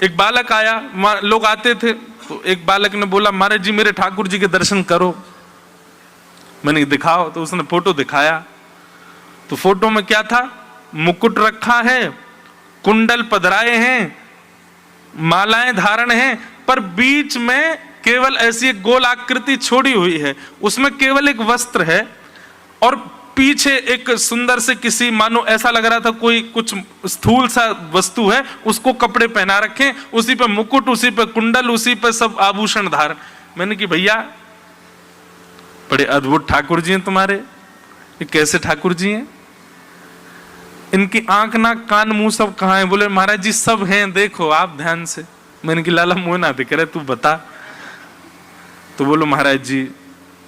एक बालक आया, लोग आते थे, तो एक बालक ने बोला महाराज जी मेरे ठाकुर जी के दर्शन करो। मैंने दिखाओ, तो उसने फोटो दिखाया। तो फोटो में क्या था? मुकुट रखा है, कुंडल पधराए हैं, मालाएं धारण हैं, पर बीच में केवल ऐसी एक गोल आकृति छोड़ी हुई है, उसमें केवल एक वस्त्र है, और पीछे एक सुंदर से किसी, मानो ऐसा लग रहा था कोई कुछ स्थूल सा वस्तु है, उसको कपड़े पहना रखे, उसी पे मुकुट, उसी पे कुंडल, उसी पे सब आभूषण धारण। मैंने कि भैया बड़े अद्भुत ठाकुर जी हैं तुम्हारे, ये कैसे ठाकुर जी हैं? इनकी आंख नाक कान मुंह सब कहाँ है? बोले महाराज जी सब हैं, देखो आप ध्यान से। मैंने कि लाला मुंह ना दिख रहे, तू बता। तो बोलो महाराज जी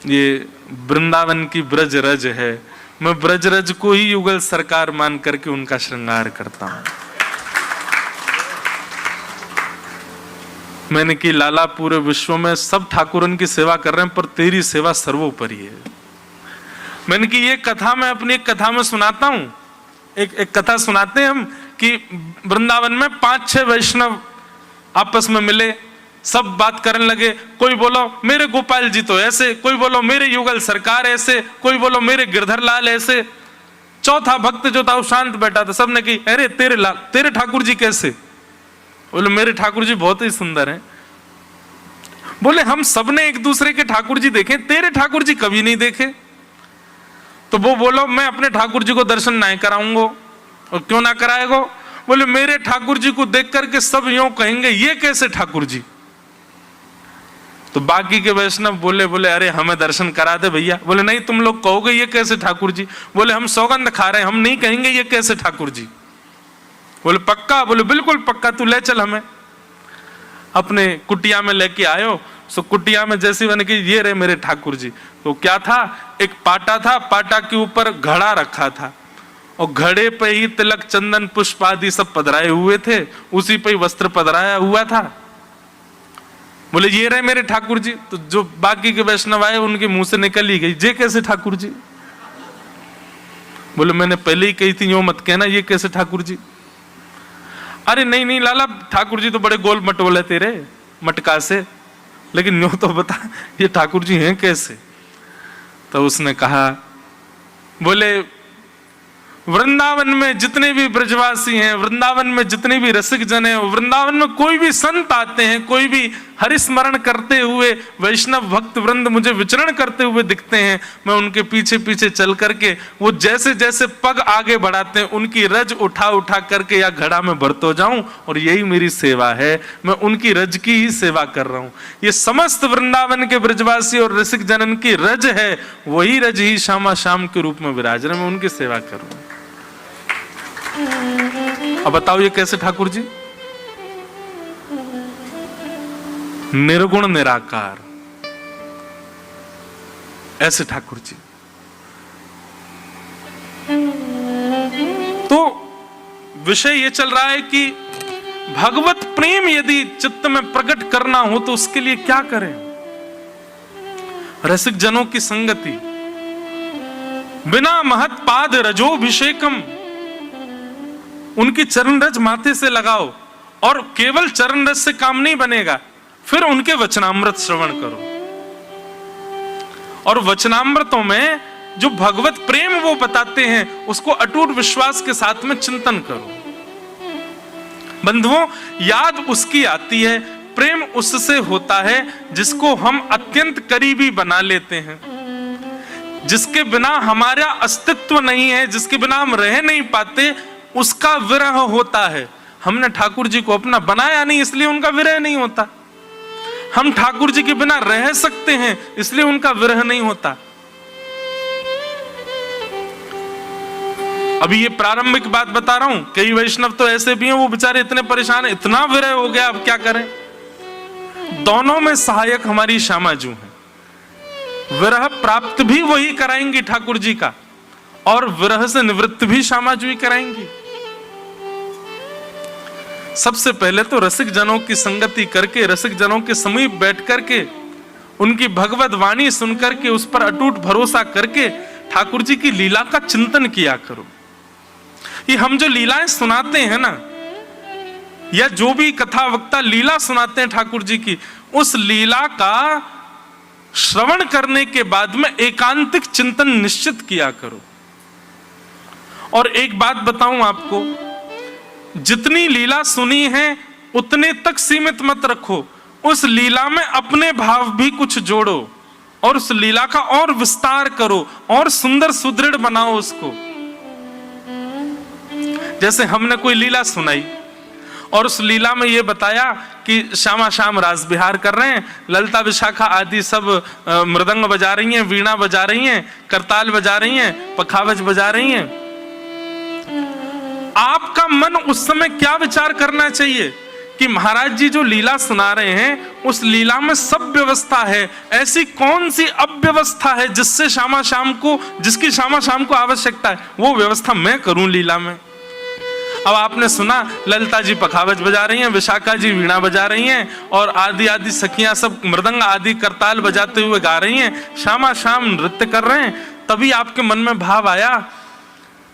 ये वृंदावन की ब्रज रज है, मैं ब्रज रज को ही युगल सरकार मान करके उनका श्रृंगार करता हूं। मैंने कि लाला पूरे विश्व में सब ठाकुरन की सेवा कर रहे हैं, पर तेरी सेवा सर्वोपरि है। मैंने कि ये कथा मैं अपनी एक कथा में सुनाता हूं। एक कथा सुनाते हैं हम कि वृंदावन में 5-6 वैष्णव आपस में मिले, सब बात करने लगे। कोई बोलो मेरे गोपाल जी तो ऐसे, कोई बोलो मेरे युगल सरकार ऐसे, कोई बोलो मेरे गिरधर लाल ऐसे। चौथा भक्त जो था वो शांत बैठा था, सबने की अरे तेरे ठाकुर जी कैसे? बोले मेरे ठाकुर जी बहुत ही सुंदर हैं। बोले हम सबने एक दूसरे के ठाकुर जी देखे, तेरे ठाकुर जी कभी नहीं देखे। तो वो बोलो मैं अपने ठाकुर जी को दर्शन नहीं कराऊंगा। और क्यों ना कराएगो? बोले मेरे ठाकुर जी को देख करके सब यूं कहेंगे ये कैसे ठाकुर जी। तो बाकी के वैष्णव बोले अरे हमें दर्शन करा दे भैया। बोले नहीं तुम लोग कहोगे ये कैसे ठाकुर जी। बोले हम सौगंध खा रहे हैं, हम नहीं कहेंगे ये कैसे ठाकुर जी। बोले पक्का? बोले बिल्कुल पक्का, तू ले चल हमें। अपने कुटिया में लेके आयो। सो कुटिया में जैसे बने कि ये रहे मेरे ठाकुर जी। तो क्या था? एक पाटा था, पाटा के ऊपर घड़ा रखा था, और घड़े पे ही तिलक चंदन पुष्प आदि सब पधराए हुए थे, उसी पे ही वस्त्र पधराया हुआ था। बोले ये रहे मेरे ठाकुर जी। तो जो बाकी के वैष्णव आए उनके मुंह से निकल ही गई ये कैसे ठाकुर जी। बोले मैंने पहले ही कही थी यूं मत कहना ये कैसे ठाकुर जी। अरे नहीं लाला ठाकुर जी तो बड़े गोल मटोले तेरे मटका से, लेकिन यूं तो बता ये ठाकुर जी हैं कैसे। तो उसने कहा, बोले वृंदावन में जितने भी ब्रजवासी हैं, वृंदावन में जितने भी रसिक जन हैं, वृंदावन में कोई भी संत आते हैं, कोई भी हरिस्मरण करते हुए वैष्णव भक्त वृंद मुझे विचरण करते हुए दिखते हैं, मैं उनके पीछे पीछे चल करके वो जैसे जैसे पग आगे बढ़ाते हैं उनकी रज उठा उठा करके या घड़ा में भरतो जाऊं, और यही मेरी सेवा है। मैं उनकी रज की ही सेवा कर रहा हूं। ये समस्त वृंदावन के ब्रजवासी और रसिक जनन की रज है, वही रज ही श्यामा श्याम के रूप में विराज रहे, मैं उनकी सेवा कर रहा हूं। अब बताओ ये कैसे ठाकुर जी। निर्गुण निराकार ऐसे ठाकुर जी। तो विषय ये चल रहा है कि भगवत प्रेम यदि चित्त में प्रकट करना हो तो उसके लिए क्या करें? रसिक जनों की संगति, बिना महत पाद रजोभिषेकम, उनकी चरण रज माथे से लगाओ। और केवल चरण रज से काम नहीं बनेगा, फिर उनके वचनामृत श्रवण करो, और वचनामृतों में जो भगवत प्रेम वो बताते हैं उसको अटूट विश्वास के साथ में चिंतन करो। बंधुओं, याद उसकी आती है, प्रेम उससे होता है जिसको हम अत्यंत करीबी बना लेते हैं, जिसके बिना हमारा अस्तित्व नहीं है, जिसके बिना हम रह नहीं पाते, उसका विरह होता है। हमने ठाकुर जी को अपना बनाया नहीं, इसलिए उनका विरह नहीं होता। हम ठाकुर जी के बिना रह सकते हैं, इसलिए उनका विरह नहीं होता। अभी ये प्रारंभिक बात बता रहा हूं, कई वैष्णव तो ऐसे भी हैं वो बेचारे इतने परेशान हैं, इतना विरह हो गया, अब क्या करें। दोनों में सहायक हमारी श्यामा जू है। विरह प्राप्त भी वही कराएंगी ठाकुर जी का, और विरह से निवृत्त भी श्यामा जू ही कराएंगी। सबसे पहले तो रसिक जनों की संगति करके, रसिक जनों के समीप बैठ करके, उनकी भगवत वाणी सुनकर के उस पर अटूट भरोसा करके ठाकुर जी की लीला का चिंतन किया करो। ये हम जो लीलाएं सुनाते हैं ना, या जो भी कथा वक्ता लीला सुनाते हैं ठाकुर जी की, उस लीला का श्रवण करने के बाद में एकांतिक चिंतन निश्चित किया करो। और एक बात बताऊं आपको, जितनी लीला सुनी है उतने तक सीमित मत रखो, उस लीला में अपने भाव भी कुछ जोड़ो और उस लीला का और विस्तार करो और सुंदर सुदृढ़ बनाओ उसको। जैसे हमने कोई लीला सुनाई और उस लीला में यह बताया कि श्यामा श्याम रास विहार कर रहे हैं, ललिता विशाखा आदि सब मृदंग बजा रही हैं, वीणा बजा रही हैं, करताल बजा रही हैं, पखावज बजा रही हैं। आपका मन उस समय क्या विचार करना चाहिए कि महाराज जी जो लीला सुना रहे हैं उस लीला में सब व्यवस्था है, ऐसी कौन सी अव्यवस्था है जिसकी श्यामा श्याम को आवश्यकता है, वो व्यवस्था मैं करूं लीला में। अब आपने सुना ललिता जी पखावज बजा रही हैं, विशाखा जी वीणा बजा रही हैं और आदि आदि सखियां सब मृदंग आदि करताल बजाते हुए गा रही हैं, श्यामा श्याम नृत्य कर रहे हैं। तभी आपके मन में भाव आया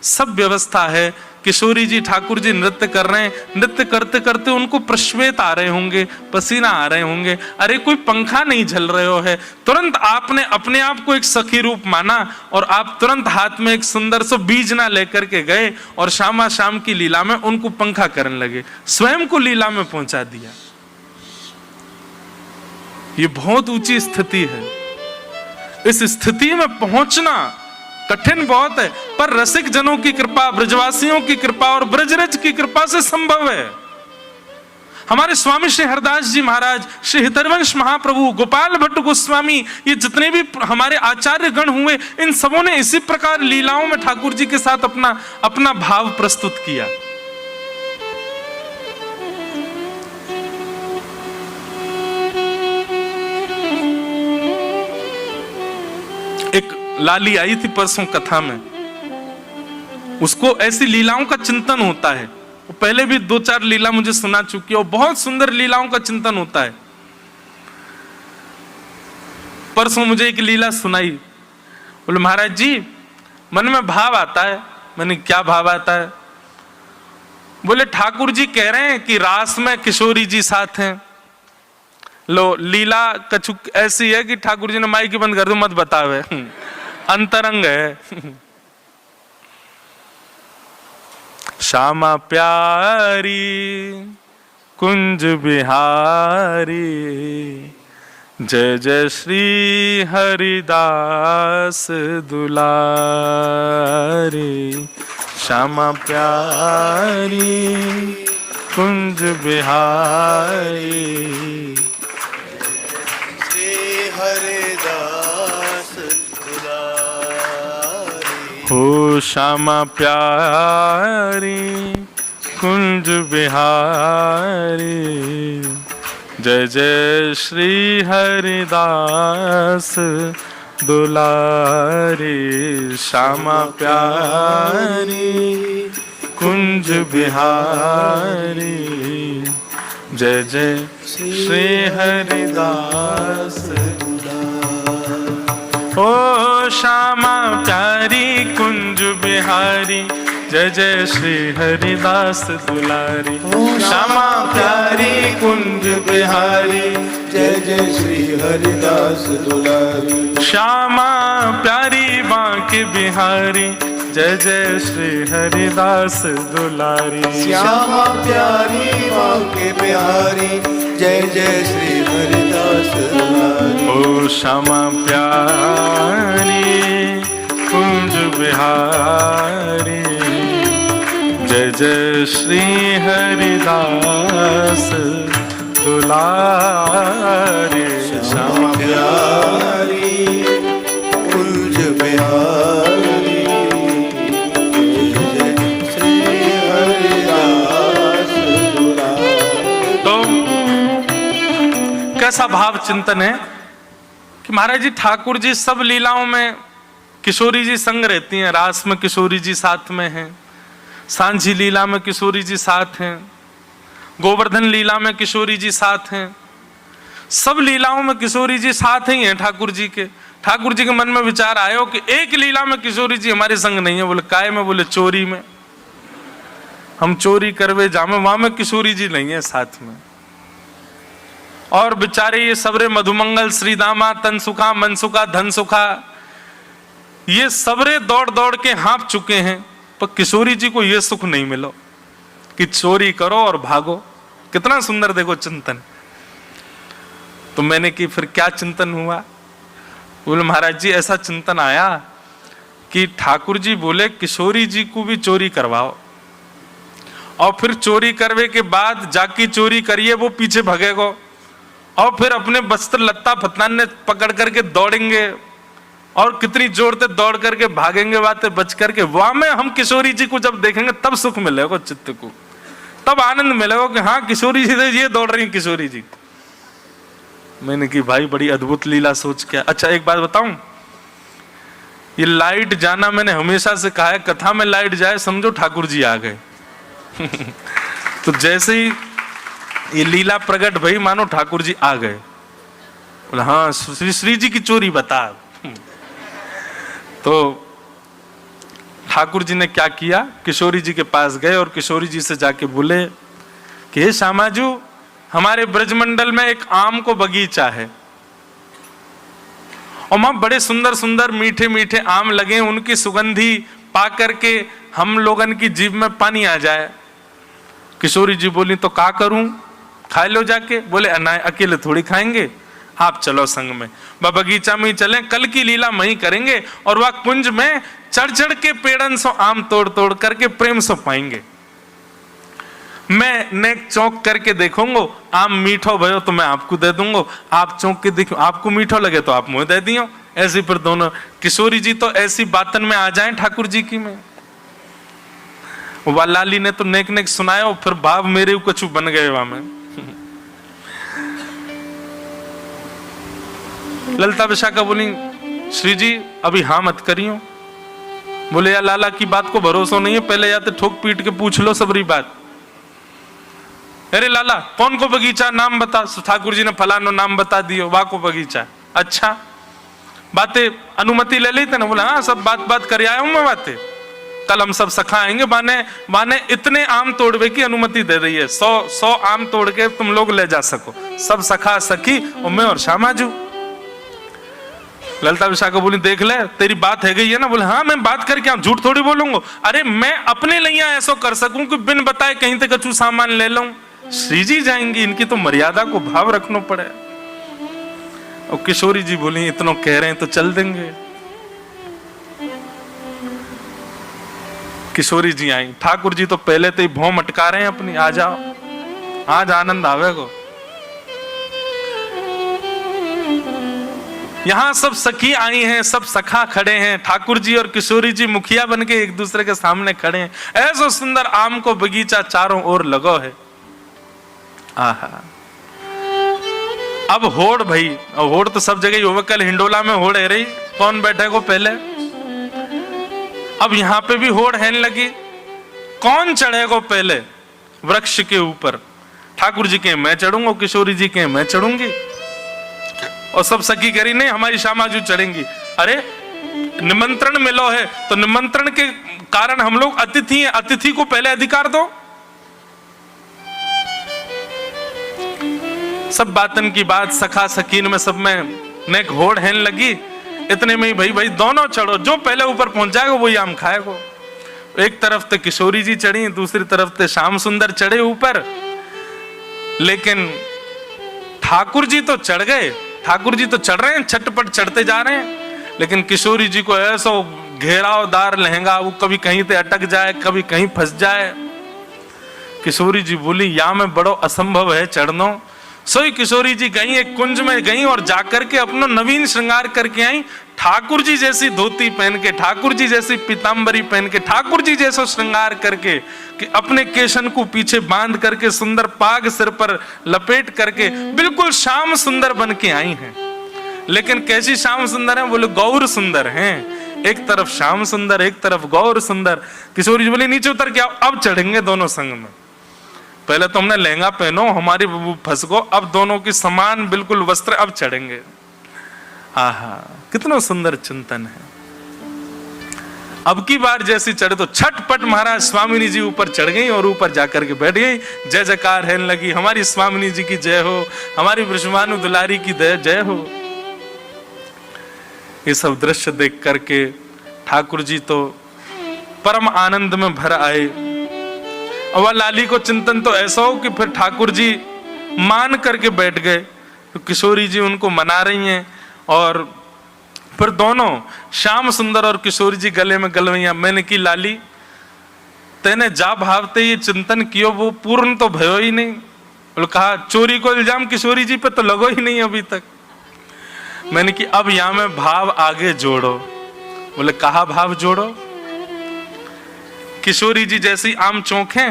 सब व्यवस्था है, किशोरी जी ठाकुर जी नृत्य कर रहे हैं, नृत्य करते करते उनको प्रश्वेत आ रहे होंगे, पसीना आ रहे होंगे, अरे कोई पंखा नहीं झल रहे हो है। तुरंत आपने अपने आप को एक सखी रूप माना और आप तुरंत हाथ में एक सुंदर सा बीज ना लेकर के गए और श्यामा श्याम की लीला में उनको पंखा करने लगे, स्वयं को लीला में पहुंचा दिया। ये बहुत ऊंची स्थिति है। इस स्थिति में पहुंचना कठिन बहुत है, पर रसिक जनों की कृपा, ब्रजवासियों की कृपा और ब्रजरज की कृपा से संभव है। हमारे स्वामी श्री हरदास जी महाराज, श्री हितरवंश महाप्रभु, गोपाल भट्ट गोस्वामी, ये जितने भी हमारे आचार्य गण हुए, इन सबों ने इसी प्रकार लीलाओं में ठाकुर जी के साथ अपना भाव प्रस्तुत किया। एक लाली आई थी परसों कथा में, उसको ऐसी लीलाओं का चिंतन होता है। वो पहले भी 2-4 लीला मुझे सुना चुकी है और बहुत सुंदर लीलाओं का चिंतन होता है। परसों मुझे एक लीला सुनाई, बोले महाराज जी मन में भाव आता है। मैंने क्या भाव आता है? बोले ठाकुर जी कह रहे हैं कि रास में किशोरी जी साथ हैं। लो लीला कछुक ऐसी है कि ठाकुर जी ने माइक बंद कर दो, मत बतावे, अंतरंग है। श्यामा प्यारी कुंज बिहारी, जय जय श्री हरिदास दुलारी। श्यामा प्यारी कुंज बिहारी, हो श्यामा प्यारी कुंज बिहारी, जय जय श्री हरिदास दुलारी। श्यामा प्यारी कुंज बिहारी, जय जय श्री हरिदास दुलारी। ओ श्यामा प्यारी कुंज बिहारी, जय जय श्री हरिदास दुलारी। श्यामा प्यारी कुंज बिहारी, जय जय श्री हरिदास दुलारी। श्यामा प्यारी बांके बिहारी, जय जय श्री हरिदास दुलारी। श्यामा प्यारी बांके बिहारी, जय जय श्री हरिदास दुलारी। ओ श्यामा प्यारी कुंज बिहारी, जय जय श्री हरिदास दुलारी। श्यामा प्यारी कुंज बिहारी, जय जय श्री हरिदास दुलारी। तो कैसा भाव चिंतन है कि महाराज जी ठाकुर जी सब लीलाओं में किशोरी जी संग रहती हैं। रास में किशोरी जी साथ में हैं, सांझी लीला में किशोरी जी साथ हैं, गोवर्धन लीला में किशोरी जी साथ हैं, सब लीलाओं में किशोरी जी साथ ही हैं ठाकुर जी के। ठाकुर जी के मन में विचार आयो कि एक लीला में किशोरी जी हमारे संग नहीं है। बोले काय में? बोले चोरी में। हम चोरी करवे जामे, वहां में किशोरी जी नहीं है साथ में। और बेचारे ये सबरे मधुमंगल, श्रीदामा, तनसुखा, मनसुखा, धनसुखा, ये सबरे दौड़ दौड़ के हाँप चुके हैं, पर किशोरी जी को ये सुख नहीं मिलो कि चोरी करो और भागो। कितना सुंदर देखो चिंतन। तो मैंने कि फिर क्या चिंतन हुआ? बोले महाराज जी ऐसा चिंतन आया कि ठाकुर जी बोले किशोरी जी को भी चोरी करवाओ, और फिर चोरी करवे के बाद जाकी चोरी करिए वो पीछे भगेगो, और फिर अपने वस्त्र लत्ता फतनान ने पकड़ करके दौड़ेंगे, और कितनी जोर से दौड़ करके भागेंगे, बातें बच करके। वहां में हम किशोरी जी को जब देखेंगे तब सुख मिलेगा चित्त को, तब आनंद मिलेगा कि हाँ किशोरी जी ये दौड़ रही किशोरी जी। मैंने की भाई बड़ी अद्भुत लीला सोच के। अच्छा एक बात बताऊं, ये लाइट जाना मैंने हमेशा से कहा है, कथा में लाइट जाए समझो ठाकुर जी आ गए। तो जैसे ही ये लीला प्रकट भई मानो ठाकुर जी आ गए। बोला हाँ श्री जी की चोरी बता। तो ठाकुर जी ने क्या किया, किशोरी जी के पास गए और किशोरी जी से जाके बोले कि हे श्यामाजू, हमारे ब्रजमंडल में एक आम को बगीचा है और वहां बड़े सुंदर सुंदर मीठे मीठे आम लगे, उनकी सुगंधी पा करके हम लोगन की जीभ में पानी आ जाए। किशोरी जी बोली तो क्या करूं, खा लो जाके। बोले अकेले थोड़ी खाएंगे, आप चलो संग में, वह बगीचा में ही चलें, कल की लीला वहीं करेंगे, और वह कुंज में चढ़ चढ़ के पेड़न सो आम तोड़ तोड़ करके प्रेम से पाएंगे। मैं नेक चौंक करके देखूंगा, आम मीठो भयो तो मैं आपको दे दूंगा, आप चौंक के देखो, आपको मीठो लगे तो आप मुझे दे दियो। ऐसी फिर दोनों किशोरी जी तो ऐसी बातन में आ जाएं ठाकुर जी की में। लाली ने तो नेक नेक सुनाया, फिर भाव मेरे कुछ बन गए वहां में। ललिता विशाखा बोली श्री जी अभी हाँ मत करियो। बोले या लाला की बात को भरोसा नहीं है, पहले या तो ठोक पीट के पूछ लो सबरी बात। अरे लाला कौन को बगीचा, नाम बता। ठाकुर जी ने फलानो नाम बता दियो, वाह को बगीचा। अच्छा बातें अनुमति ले ली थे ना। बोला हाँ सब बात कर आया हूं मैं बातें, कल हम सब सखा आएंगे, बाने इतने आम तोड़वे की अनुमति दे रही है, 100 आम तोड़ के तुम लोग ले जा सको, सब सखा सखी और मैं और श्यामाजू। ललिता विशाखा बोली देख ले तेरी बात है गई है ना। बोले हाँ मैं बात करके आऊं, झूठ थोड़ी बोलूंगा। अरे मैं अपने लिए ऐसा कर सकूं कि बिन बताए कहीं तक कछु सामान ले लूं। श्री जी जाएंगी, इनकी तो मर्यादा को भाव रखना पड़े। और किशोरी जी बोली इतना कह रहे हैं तो चल देंगे। किशोरी जी आई, ठाकुर जी तो पहले तो ही भौं मटका रहे हैं अपनी, आ जाओ आज आनंद आवेगो। यहां सब सखी आई हैं, सब सखा खड़े हैं, ठाकुर जी और किशोरी जी मुखिया बन के एक दूसरे के सामने खड़े हैं। ऐसा सुंदर आम को बगीचा चारों ओर लगो है। आहा अब होड़ भाई, होड़ तो सब जगह ही, कल हिंडोला में होड़ है रही, कौन बैठे को पहले, अब यहां पे भी होड़ है लगी। कौन चढ़ेगा पहले वृक्ष के ऊपर? ठाकुर जी के मैं चढ़ूंगा, किशोरी जी के मैं चढ़ूंगी, और सब सखी करी नहीं हमारी श्यामाजू चढ़ेंगी। अरे निमंत्रण मिलो है तो निमंत्रण के कारण हम लोग अतिथि हैं, अतिथि को पहले अधिकार दो। सब बातन की बात सखा सकीन में सब में नेक होड़ हैन लगी। इतने में ही भाई दोनों चढ़ो, जो पहले ऊपर पहुंच जाएगा वही आम खाएगा। एक तरफ तो किशोरी जी चढ़ी, दूसरी तरफ तो श्याम सुंदर चढ़े ऊपर। लेकिन ठाकुर जी तो चढ़ गए, ठाकुर जी तो चढ़ रहे हैं, छटपट चढ़ते जा रहे हैं। लेकिन किशोरी जी को ऐसा घेरावदार लहंगा, वो कभी कहीं पे अटक जाए, कभी कहीं फंस जाए। किशोरी जी बोली यहाँ में बड़ो असंभव है चढ़ना। सोई किशोरी जी गई, एक कुंज में गई और जाकर के अपना नवीन श्रृंगार करके आई। ठाकुर जी जैसी धोती पहन के, ठाकुर जी जैसी पीतांबरी पहन के, ठाकुर जी जैसा श्रृंगार करके, कि अपने केशन को पीछे बांध करके, सुंदर पाग सिर पर लपेट करके बिल्कुल श्याम सुंदर बन के आई हैं। लेकिन कैसी श्याम सुंदर है? बोले गौर सुंदर हैं। एक तरफ श्याम सुंदर, एक तरफ गौर सुंदर। किशोरी जी बोले नीचे उतर के आओ, अब चढ़ेंगे दोनों संग में। पहले तो हमने लहंगा पहनो, हमारी फंस गो, अब दोनों की समान बिल्कुल वस्त्र, अब चढ़ेंगे। आहा कितना सुंदर चिंतन है। अब की बार जैसी चढ़े तो छटपट महाराज स्वामिनी जी ऊपर चढ़ गई और ऊपर जाकर के बैठ गई। जय जयकार रहने लगी, हमारी स्वामिनी जी की जय हो, हमारी वृषभानु दुलारी की जय हो। ये सब दृश्य देख करके ठाकुर जी तो परम आनंद में भर आए। और लाली को चिंतन तो ऐसा हो कि फिर ठाकुर जी मान करके बैठ गए। तो किशोरी जी उनको मना रही हैं और फिर दोनों श्याम सुंदर और किशोरी जी गले में गलवैया। मैंने की लाली तेने जा भावते ये चिंतन कियो वो पूर्ण तो भयो ही नहीं। बोले कहा चोरी को इल्जाम किशोरी जी पे तो लगो ही नहीं अभी तक। मैंने कि अब यहां में भाव आगे जोड़ो। बोले कहा भाव जोड़ो? किशोरी जी जैसी आम चौंके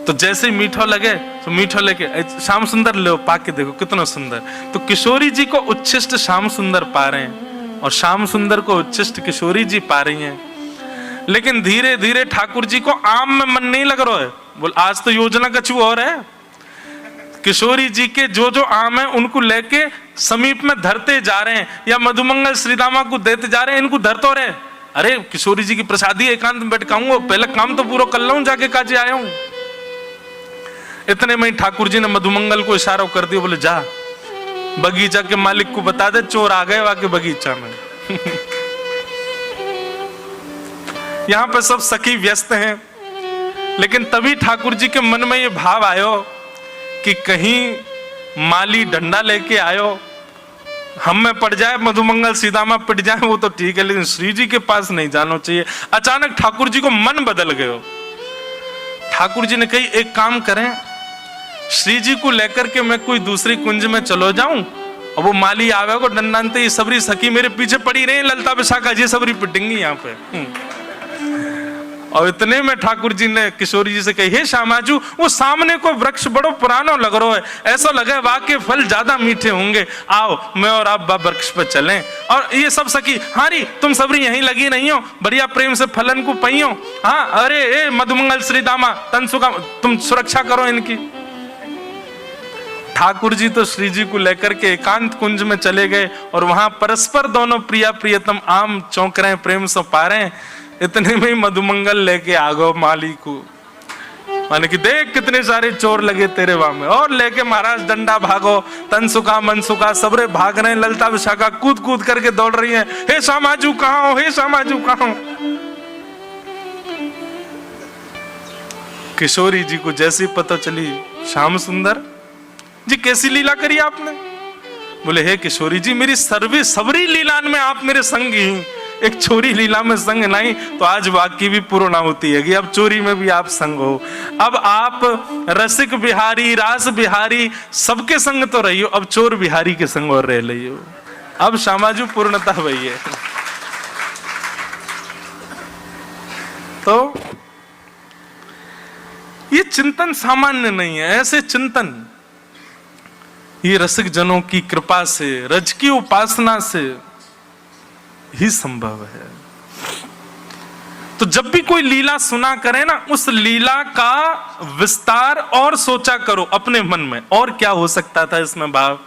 तो जैसे मीठो लगे तो मीठो लेके श्याम सुंदर ले पाके देखो कितना सुंदर। तो किशोरी जी को उच्छिष्ट श्याम सुंदर पा रहे हैं और श्याम सुंदर को उच्छिष्ट किशोरी जी पा रही हैं। लेकिन धीरे धीरे ठाकुर जी को आम में मन नहीं लग रहा है। बोल आज तो योजना कछु और है। किशोरी जी के जो जो आम है उनको लेके समीप में धरते जा रहे हैं या मधुमंगल श्रीदामा को देते जा रहे हैं। इनको धरतो रहे। अरे किशोरी जी की प्रसादी एकांत में बैठकाऊंगा, पहले काम तो पूरा कर लूं, जाके काजे आया हूं। इतने में ठाकुर जी ने मधुमंगल को इशारा कर दिया। बोले जा बगीचा के मालिक को बता दे चोर आ गए वाके बगीचा में। यहां पे सब सखी व्यस्त हैं, लेकिन तभी ठाकुर जी के मन में ये भाव आयो कि कहीं माली डंडा लेके आयो, हम में पड़ जाए, मधुमंगल सीधामा पिट जाए वो तो ठीक है, लेकिन श्री जी के पास नहीं जाना चाहिए। अचानक ठाकुर जी को मन बदल गयो। ठाकुर जी ने कही एक काम करें, श्री जी को लेकर के मैं कोई दूसरी कुंज में चलो जाऊं और वो माली आवे को डंडानते ये सबरी सखी मेरे पीछे पड़ी रही, ललता विशाखा जी सबरी पिटेंगी यहाँ पे। और इतने में ठाकुर जी ने किशोरी जी से कही हे श्यामाजू वो सामने को वृक्ष बड़ो पुरानो लग रहा है, ऐसा लगे वाके फल ज्यादा मीठे होंगे, आओ मैं और आप वृक्ष पर चलें। और ये सब सखी हाँ री तुम सबरी यहीं लगी नहीं हो, बढ़िया प्रेम से फलन को पइयो। हाँ अरे ए मधुमंगल श्रीदामा तनसुका तुम सुरक्षा करो इनकी। ठाकुर जी तो श्री जी को लेकर के एकांत कुंज में चले गए और वहां परस्पर दोनों प्रिया प्रियतम आम चौंक रहे हैं, प्रेम से पा रहे हैं। इतने में मधुमंगल लेके आ गो माली को, माने कि देख कितने सारे चोर लगे तेरे वहां में, और लेके महाराज डंडा भागो, तनसुका मनसुका सबरे भाग रहे हैं, ललता विशाखा कूद कूद करके दौड़ रही है। हे श्यामाजू कहाँ हो, हे श्यामाजू कहाँ हो। किशोरी जी को जैसी पता चली श्याम सुंदर जी कैसी लीला करी आपने। बोले हे किशोरी जी मेरी सबरी लीलान में आप मेरे संग ही, एक चोरी लीला में संग नहीं तो आज वाक्य भी पूर्ण होती है कि अब चोरी में भी आप संग हो। अब आप रसिक बिहारी रास बिहारी सबके संग तो रही हो, अब चोर बिहारी के संग और रह रही हो। अब श्यामाजू पूर्णता वही है। तो ये चिंतन सामान्य नहीं है, ऐसे चिंतन ये रसिक जनों की कृपा से, रज की उपासना से ही संभव है। तो जब भी कोई लीला सुना करे ना, उस लीला का विस्तार और सोचा करो अपने मन में, और क्या हो सकता था इसमें भाव,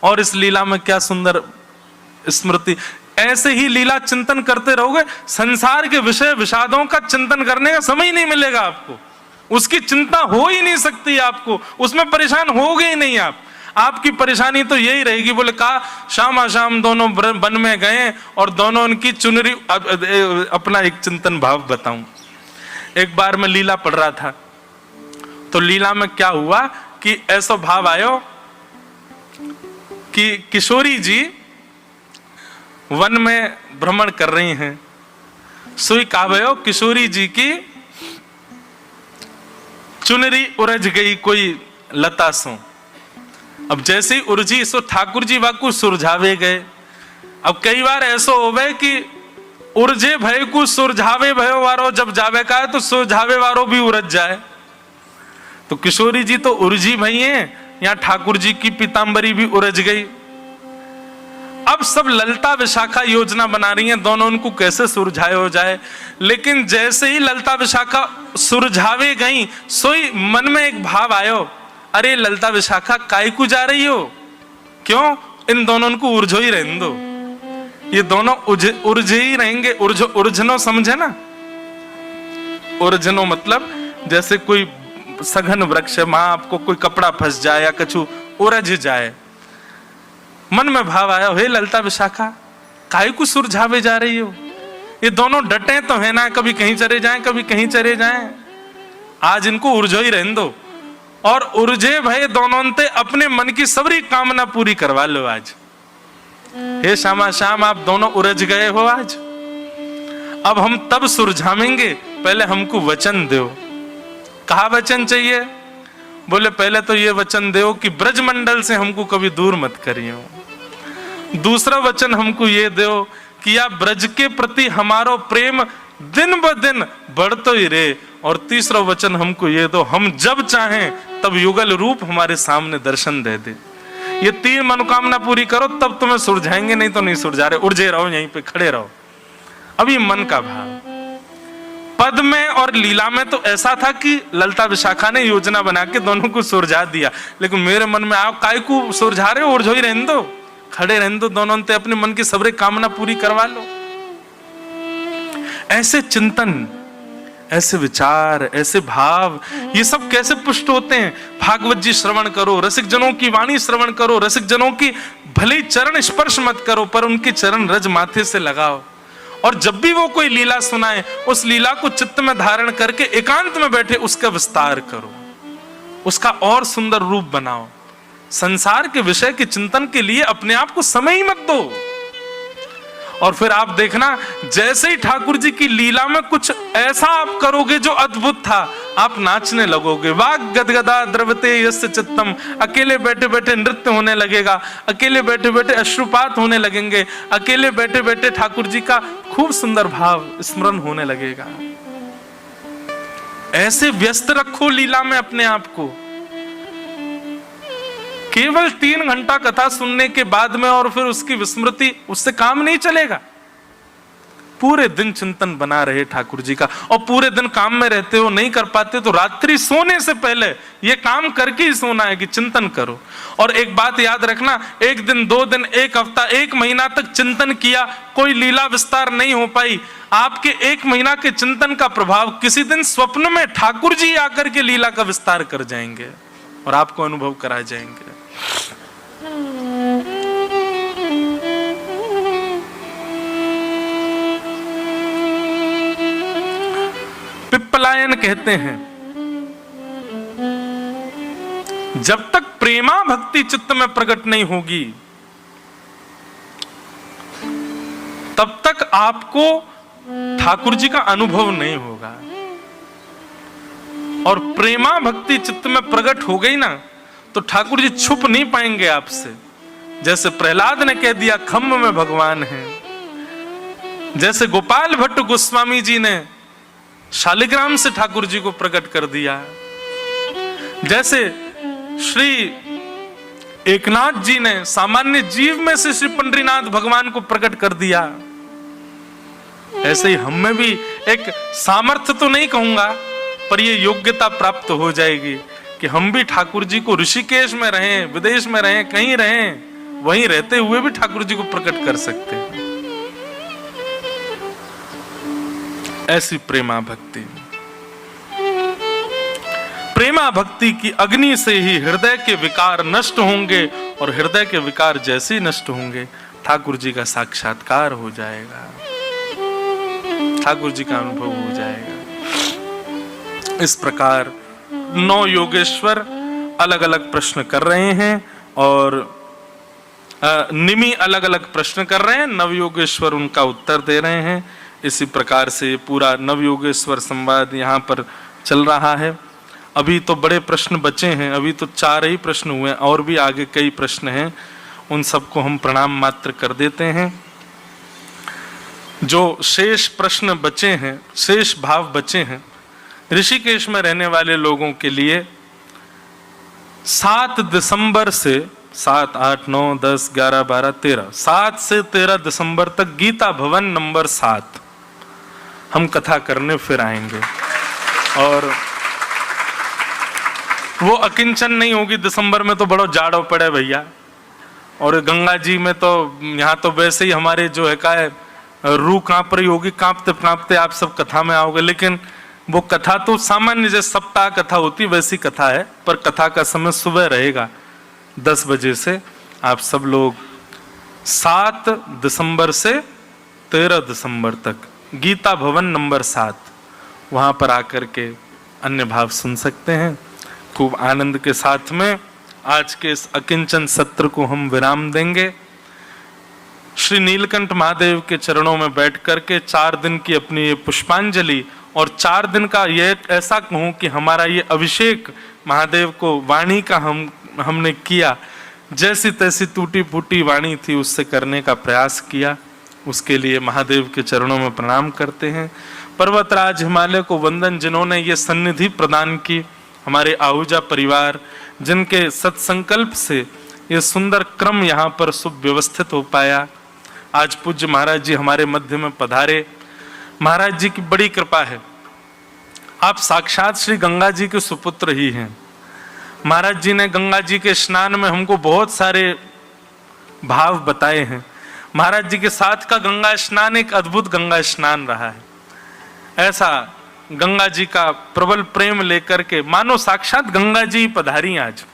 और इस लीला में क्या सुंदर स्मृति। ऐसे ही लीला चिंतन करते रहोगे, संसार के विषय विषादों का चिंतन करने का समय ही नहीं मिलेगा आपको, उसकी चिंता हो ही नहीं सकती आपको, उसमें परेशान होगे ही नहीं आप। आपकी परेशानी तो यही रहेगी। बोले कहा शाम आशाम दोनों वन में गए और दोनों उनकी चुनरी। अपना एक चिंतन भाव बताऊं, एक बार मैं लीला पढ़ रहा था तो लीला में क्या हुआ कि ऐसा भाव आयो कि किशोरी जी वन में भ्रमण कर रही हैं। सुई काव्यो किशोरी जी की चुनरी उरझ गई कोई लता सो। अब जैसे ही उर्जी सो ठाकुर जी वाकू सुरझावे गए। अब कई बार ऐसा होवे कि उर्जे भय को सुरझावे भयो वारो जब जावे का है तो सुरझावे वारो भी उरझ जाए। तो किशोरी जी तो उर्जी भई हैं, यहाँ ठाकुर जी की पीतांबरी भी उरझ गई। अब सब ललता विशाखा योजना बना रही हैं, दोनों उनको कैसे सुरझाए हो जाए। लेकिन जैसे ही ललता विशाखा सुरझावे गई, सोई मन में एक भाव आयो, अरे ललता विशाखा काय को जा रही हो, क्यों इन दोनों को उर्झो ही रहने दो। ये दोनों उलझे ही रहेंगे। उलझनो समझे ना, उलझनो मतलब जैसे कोई सघन वृक्ष है, वहां आपको कोई कपड़ा फंस जाए या कछु उलझ जाए, मन में भाव आया, हे ललिता विशाखा काहे को सुलझावे जा रही हो, ये दोनों डटे तो है ना, कभी कहीं चले जाएं कभी कहीं चले जाएं, आज इनको उलझो ही रहने दो। और उलझे भय दोनों ते अपने मन की सबरी कामना पूरी करवा लो आज। हे श्यामा श्याम आप दोनों उलझ गए हो आज, अब हम तब सुलझावेंगे, पहले हमको वचन दो। कहा वचन चाहिए? बोले पहले तो ये वचन दो कि ब्रजमंडल से हमको कभी दूर मत करियो। दूसरा वचन हमको ये दो कि या ब्रज के प्रति हमारो प्रेम दिन ब दिन बढ़तो ही रहे। और तीसरा वचन हमको ये दो, हम जब चाहें तब युगल रूप हमारे सामने दर्शन दे दे। ये 3 मनोकामना पूरी करो तब तुम्हें सुलझाएंगे, नहीं तो नहीं सुलझा रहे, उलझे रहो यहीं पे खड़े रहो। अब ये मन का भाव। पद में और लीला में तो ऐसा था कि ललिता विशाखा ने योजना बना के दोनों को सुलझा दिया, लेकिन मेरे मन में आप काय को सुलझा रहे हो, उलझो ही रहने दो, खड़े रहने दो, दोनों ते अपने मन की सबरे कामना पूरी करवा लो। ऐसे चिंतन, ऐसे विचार, ऐसे भाव, ये सब कैसे पुष्ट होते हैं? भागवत जी श्रवण करो, रसिक जनों की वाणी श्रवण करो, रसिक जनों की भले चरण स्पर्श मत करो पर उनके चरण रज माथे से लगाओ। और जब भी वो कोई लीला सुनाए, उस लीला को चित्त में धारण करके एकांत में बैठे उसका विस्तार करो, उसका और सुंदर रूप बनाओ। संसार के विषय के चिंतन के लिए अपने आप को समय ही मत दो। और फिर आप देखना, जैसे ही ठाकुर जी की लीला में कुछ ऐसा आप करोगे जो अद्भुत था, आप नाचने लगोगे। वाग गदगदा द्रवते यस्य चित्तम, अकेले बैठे बैठे नृत्य होने लगेगा, अकेले बैठे बैठे अश्रुपात होने लगेंगे, अकेले बैठे बैठे ठाकुर जी का खूब सुंदर भाव स्मरण होने लगेगा। ऐसे व्यस्त रखो लीला में अपने आप को। केवल 3 घंटा कथा सुनने के बाद में और फिर उसकी विस्मृति, उससे काम नहीं चलेगा। पूरे दिन चिंतन बना रहे ठाकुर जी का, और पूरे दिन काम में रहते हो, नहीं कर पाते तो रात्रि सोने से पहले ये काम करके ही सोना है कि चिंतन करो। और एक बात याद रखना, 1 दिन 2 दिन 1 हफ्ता 1 महीना तक चिंतन किया, कोई लीला विस्तार नहीं हो पाई, आपके 1 महीना के चिंतन का प्रभाव किसी दिन स्वप्न में ठाकुर जी आकर के लीला का विस्तार कर जाएंगे और आपको अनुभव करा जाएंगे। पिप्पलायन कहते हैं, जब तक प्रेमा भक्ति चित्त में प्रकट नहीं होगी तब तक आपको ठाकुर जी का अनुभव नहीं होगा। और प्रेमा भक्ति चित्त में प्रकट हो गई ना तो ठाकुर जी छुप नहीं पाएंगे आपसे। जैसे प्रहलाद ने कह दिया खम्भ में भगवान है, जैसे गोपाल भट्ट गोस्वामी जी ने शालिग्राम से ठाकुर जी को प्रकट कर दिया, जैसे श्री एकनाथ जी ने सामान्य जीव में से श्री पंडरीनाथ भगवान को प्रकट कर दिया, ऐसे ही हम में भी एक सामर्थ्य तो नहीं कहूंगा पर ये योग्यता प्राप्त हो जाएगी कि हम भी ठाकुर जी को ऋषिकेश में रहें, विदेश में रहें, कहीं रहें, वहीं रहते हुए भी ठाकुर जी को प्रकट कर सकते हैं। ऐसी प्रेमा भक्ति, प्रेमा भक्ति की अग्नि से ही हृदय के विकार नष्ट होंगे और हृदय के विकार जैसे ही नष्ट होंगे ठाकुर जी का साक्षात्कार हो जाएगा, ठाकुर जी का अनुभव हो जाएगा। इस प्रकार 9 योगेश्वर अलग अलग प्रश्न कर रहे हैं और निमि अलग अलग प्रश्न कर रहे हैं, नवयोगेश्वर उनका उत्तर दे रहे हैं। इसी प्रकार से पूरा नवयोगेश्वर संवाद यहाँ पर चल रहा है। अभी तो बड़े प्रश्न बचे हैं, अभी तो 4 ही प्रश्न हुए, और भी आगे कई प्रश्न हैं, उन सबको हम प्रणाम मात्र कर देते हैं। जो शेष प्रश्न बचे हैं, शेष भाव बचे हैं, ऋषिकेश में रहने वाले लोगों के लिए 7 दिसंबर से 7, 8, 9, 10, 11, 12, 13, 7 से 13 दिसंबर तक गीता भवन नंबर 7 हम कथा करने फिर आएंगे। और वो अकिंचन नहीं होगी, दिसंबर में तो बड़ा जाड़ो पड़े भैया, और गंगा जी में तो यहाँ तो वैसे ही हमारे जो है का है रूह कांप रही होगी, कांपते कांपते आप सब कथा में आओगे। लेकिन वो कथा तो सामान्य जैसे सप्ताह कथा होती वैसी कथा है, पर कथा का समय सुबह रहेगा 10 बजे से। आप सब लोग 7 दिसंबर से 13 दिसंबर तक गीता भवन नंबर 7 वहाँ पर आकर के अन्य भाव सुन सकते हैं। खूब आनंद के साथ में आज के इस अकिंचन सत्र को हम विराम देंगे। श्री नीलकंठ महादेव के चरणों में बैठ करके 4 दिन की अपनी ये पुष्पांजलि और 4 दिन का ये ऐसा कहूँ कि हमारा ये अभिषेक महादेव को वाणी का हमने किया, जैसी तैसी टूटी फूटी वाणी थी उससे करने का प्रयास किया। उसके लिए महादेव के चरणों में प्रणाम करते हैं। पर्वतराज हिमालय को वंदन, जिन्होंने ये सन्निधि प्रदान की, हमारे आहूजा परिवार, जिनके सत्संकल्प से ये सुंदर क्रम यहाँ पर सुव्यवस्थित हो पाया। आज पूज्य महाराज जी हमारे मध्य में पधारे। महाराज जी की बड़ी कृपा है, आप साक्षात श्री गंगा जी के सुपुत्र ही हैं। महाराज जी ने गंगा जी के स्नान में हमको बहुत सारे भाव बताए हैं। महाराज जी के साथ का गंगा स्नान एक अद्भुत गंगा स्नान रहा है। ऐसा गंगा जी का प्रबल प्रेम लेकर के मानो साक्षात गंगा जी पधारी आज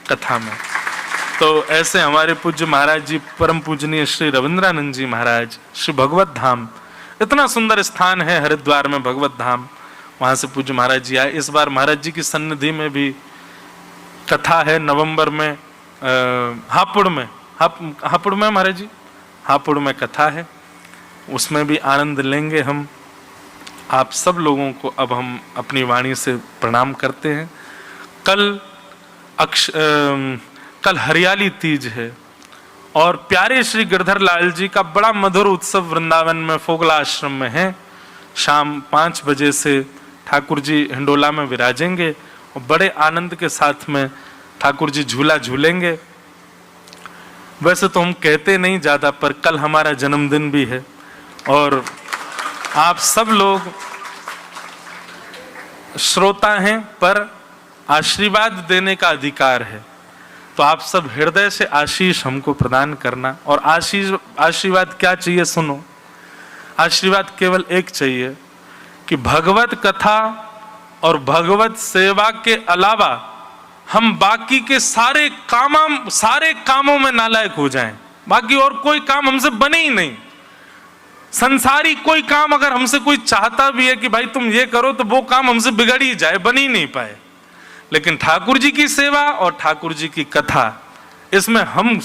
कथा में। तो ऐसे हमारे पूज्य महाराज जी, परम पूजनीय श्री रविंद्रानंद जी महाराज, श्री भगवत धाम, इतना सुंदर स्थान है हरिद्वार में भगवत धाम, वहां से पूज्य महाराज जी आए। इस बार महाराज जी की सन्निधि में भी कथा है नवंबर में हापुड़ में महाराज जी, हापुड़ में कथा है, उसमें भी आनंद लेंगे हम। आप सब लोगों को अब हम अपनी वाणी से प्रणाम करते हैं। कल हरियाली तीज है और प्यारे श्री गिरधर लाल जी का बड़ा मधुर उत्सव वृंदावन में फोगला आश्रम में है। शाम 5 बजे से ठाकुर जी हिंडोला में विराजेंगे और बड़े आनंद के साथ में ठाकुर जी झूला झूलेंगे। वैसे तो हम कहते नहीं ज्यादा, पर कल हमारा जन्मदिन भी है और आप सब लोग श्रोता हैं, पर आशीर्वाद देने का अधिकार है। तो आप सब हृदय से आशीष हमको प्रदान करना। और आशीर्वाद क्या चाहिए सुनो, आशीर्वाद केवल एक चाहिए कि भगवत कथा और भगवत सेवा के अलावा हम बाकी के सारे कामों में नालायक हो जाएं। बाकी और कोई काम हमसे बने ही नहीं। संसारी कोई काम अगर हमसे कोई चाहता भी है कि भाई तुम ये करो, तो वो काम हमसे बिगड़ ही जाए, बन ही नहीं पाए। लेकिन ठाकुर जी की सेवा और ठाकुर जी की कथा, इसमें हम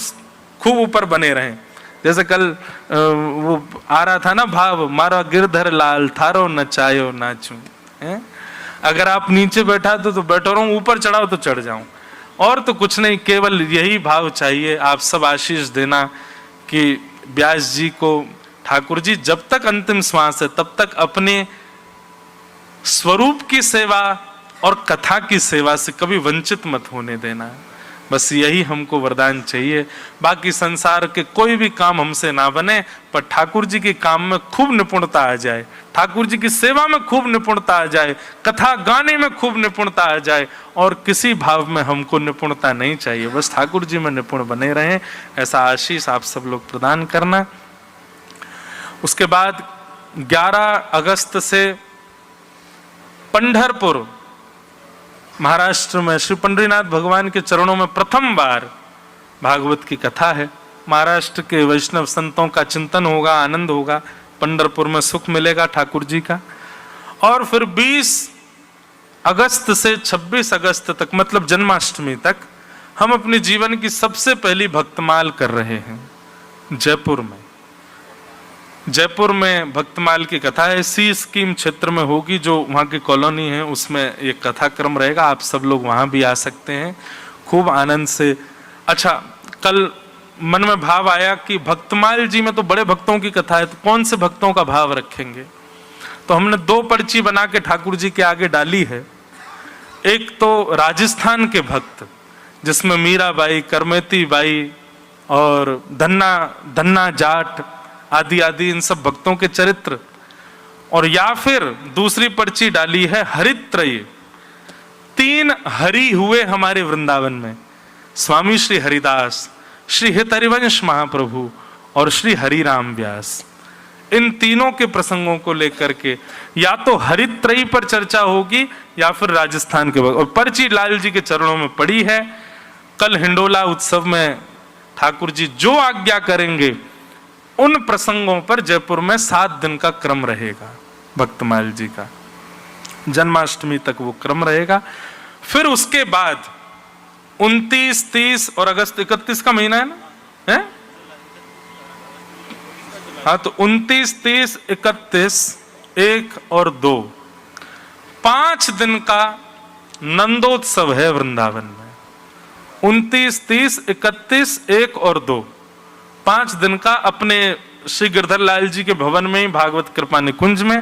खूब ऊपर बने रहें। जैसे कल वो आ रहा था ना भाव, मारा गिरधर लाल थारो नचायो नाचू। अगर आप नीचे बैठा तो बैठो रहूं, ऊपर चढ़ाओ तो चढ़ जाऊं। और तो कुछ नहीं, केवल यही भाव चाहिए। आप सब आशीष देना कि व्यास जी को ठाकुर जी जब तक अंतिम श्वास है तब तक अपने स्वरूप की सेवा और कथा की सेवा से कभी वंचित मत होने देना। बस यही हमको वरदान चाहिए। बाकी संसार के कोई भी काम हमसे ना बने, पर ठाकुर जी के काम में खूब निपुणता आ जाए, ठाकुर जी की सेवा में खूब निपुणता आ जाए, कथा गाने में खूब निपुणता आ जाए। और किसी भाव में हमको निपुणता नहीं चाहिए, बस ठाकुर जी में निपुण बने रहें। ऐसा आशीष आप सब लोग प्रदान करना। उसके बाद 11 अगस्त से पंढरपुर महाराष्ट्र में श्री पंढरीनाथ भगवान के चरणों में प्रथम बार भागवत की कथा है। महाराष्ट्र के वैष्णव संतों का चिंतन होगा, आनंद होगा, पंढरपुर में सुख मिलेगा ठाकुर जी का। और फिर 20 अगस्त से 26 अगस्त तक, मतलब जन्माष्टमी तक, हम अपने जीवन की सबसे पहली भक्तमाल कर रहे हैं जयपुर में। जयपुर में भक्तमाल की कथा है, सी स्कीम क्षेत्र में होगी, जो वहाँ की कॉलोनी है, उसमें ये कथा क्रम रहेगा। आप सब लोग वहाँ भी आ सकते हैं खूब आनंद से। अच्छा, कल मन में भाव आया कि भक्तमाल जी में तो बड़े भक्तों की कथा है, तो कौन से भक्तों का भाव रखेंगे। तो हमने 2 पर्ची बना के ठाकुर जी के आगे डाली है। एक तो राजस्थान के भक्त, जिसमें मीराबाई, करमेती बाई और धन्ना जाट आदि आदि इन सब भक्तों के चरित्र। और या फिर दूसरी पर्ची डाली है हरित्रय, 3 हरि हुए हमारे वृंदावन में, स्वामी श्री हरिदास, श्री हितहरिवंश महाप्रभु और श्री हरिराम व्यास, इन तीनों के प्रसंगों को लेकर के या तो हरित्रयी पर चर्चा होगी या फिर राजस्थान के, और पर्ची लाल जी के चरणों में पड़ी है। कल हिंडोला उत्सव में ठाकुर जी जो आज्ञा करेंगे उन प्रसंगों पर जयपुर में 7 दिन का क्रम रहेगा। भक्तमाल जी का जन्माष्टमी तक वो क्रम रहेगा। फिर उसके बाद 29, 30 और अगस्त 31 का महीना है ना, है? हाँ, तो 29, 30, 31, 1 और 2 5 दिन का नंदोत्सव है वृंदावन में। 29, 30, 31, 1 और 2 5 दिन का अपने श्री गिरधर लाल जी के भवन में ही भागवत कृपा निकुंज में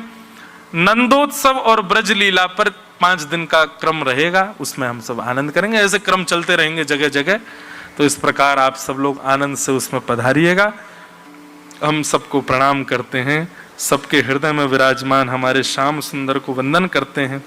नंदोत्सव और ब्रज लीला पर 5 दिन का क्रम रहेगा। उसमें हम सब आनंद करेंगे। ऐसे क्रम चलते रहेंगे जगह जगह, तो इस प्रकार आप सब लोग आनंद से उसमें पधारिएगा। हम सबको प्रणाम करते हैं, सबके हृदय में विराजमान हमारे श्याम सुंदर को वंदन करते हैं।